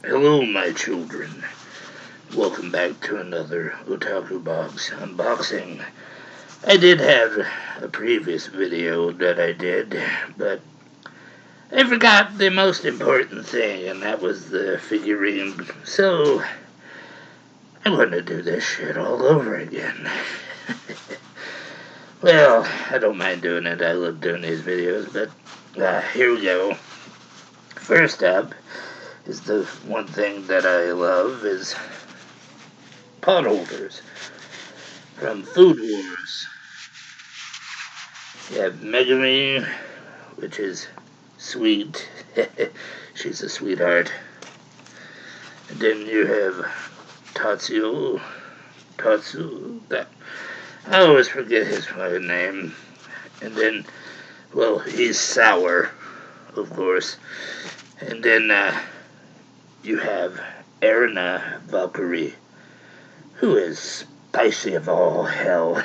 Hello, my children. Welcome back to another Otaku Box unboxing. I did have a previous video that I did, but I forgot the most important thing, and that was the figurine. So, I'm going to do this shit all over again. Well, I don't mind doing it. I love doing these videos, but here we go. First up is the one thing that I love is pot holders from Food Wars. You have Megami, which is sweet. She's a sweetheart. And then you have Tatsu, that I always forget his fucking name. And then, well, he's sour, of course. And then you have Erina Valkyrie, who is spicy of all hell.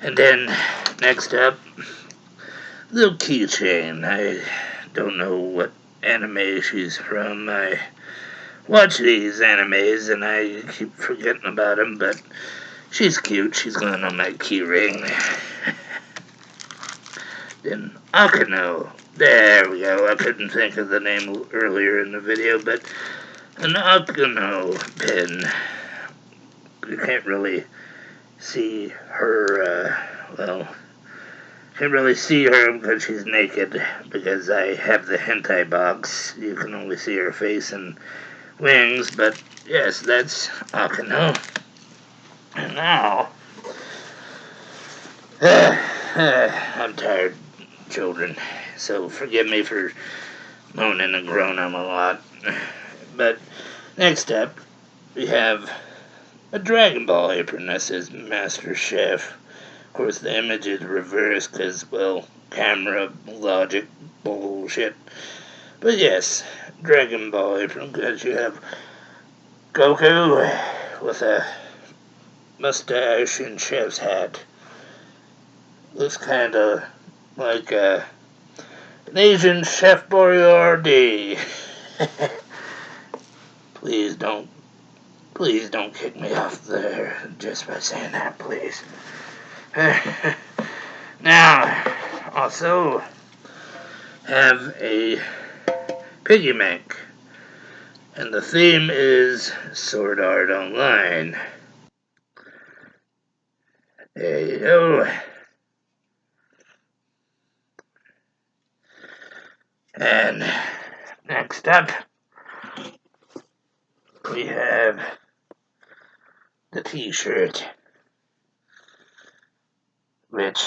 And then, next up, little keychain. I don't know what anime she's from. I watch these animes and I keep forgetting about them, but she's cute. She's going on my key ring. Then Akano. There we go. I couldn't think of the name earlier in the video, but an Akano pin. You can't really see her, can't really see her because she's naked, because I have the hentai box. You can only see her face and wings, but yes, that's Akano. And now, I'm tired, children, so forgive me for moaning and groaning a lot. But next up, we have a Dragon Ball apron that says Master Chef. Of course, the image is reversed because, well, camera logic bullshit. But yes, Dragon Ball apron, because you have Goku with a mustache and chef's hat. Looks kind of like an Asian Chef Boyardee. Please don't kick me off there just by saying that, please. Now, also have a piggy bank, and the theme is Sword Art Online. There you go. And next up, we have the t-shirt, which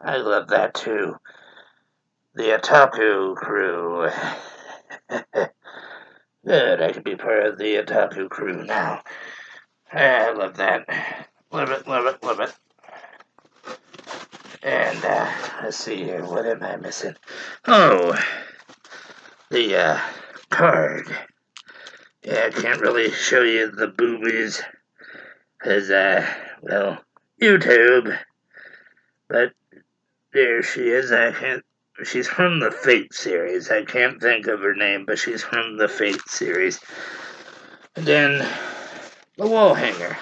I love that too. The Otaku crew. Good, I can be part of the Otaku crew now. I love that. Love it, love it, love it. And, let's see here, what am I missing? Oh, the, card. Yeah, I can't really show you the boobies, because, well, YouTube. But there she is. She's from the Fate series. I can't think of her name, but she's from the Fate series. And then the wall hanger.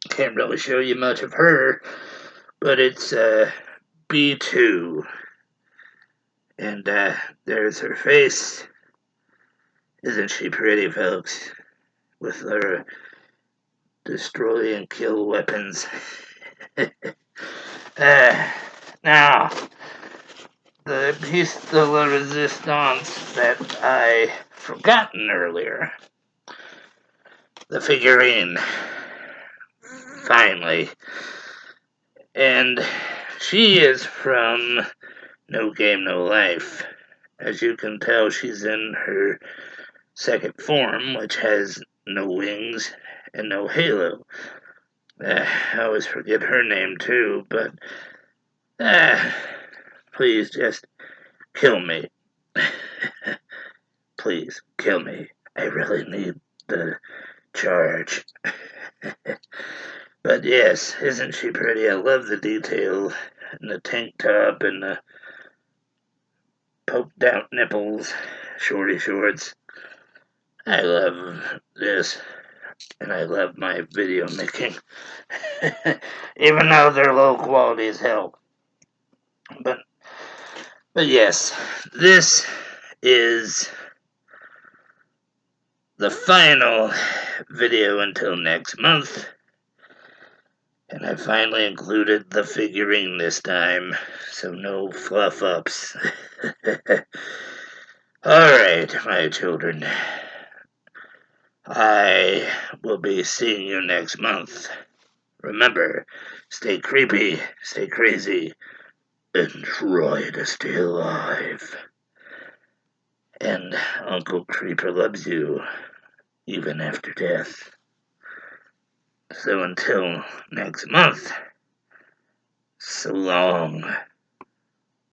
Can't really show you much of her, but it's B2. And there's her face. Isn't she pretty, folks? With her destroy and kill weapons. Now, the piece de la resistance that I forgotten earlier. The figurine. Finally. And she is from No Game No Life. As you can tell, she's in her second form, which has no wings and no halo. I always forget her name too, but please just kill me. Please kill me. I really need the charge. But yes, isn't she pretty? I love the detail in the tank top and the poked out nipples. shorty shorts. I love this, and I love my video making, even though they're low quality as hell. But, but yes, this is the final video until next month. And I finally included the figurine this time, so no fluff ups. Alright, my children. I will be seeing you next month. Remember, stay creepy, stay crazy, and try to stay alive. And Uncle Creeper loves you, even after death. So until next month, so long.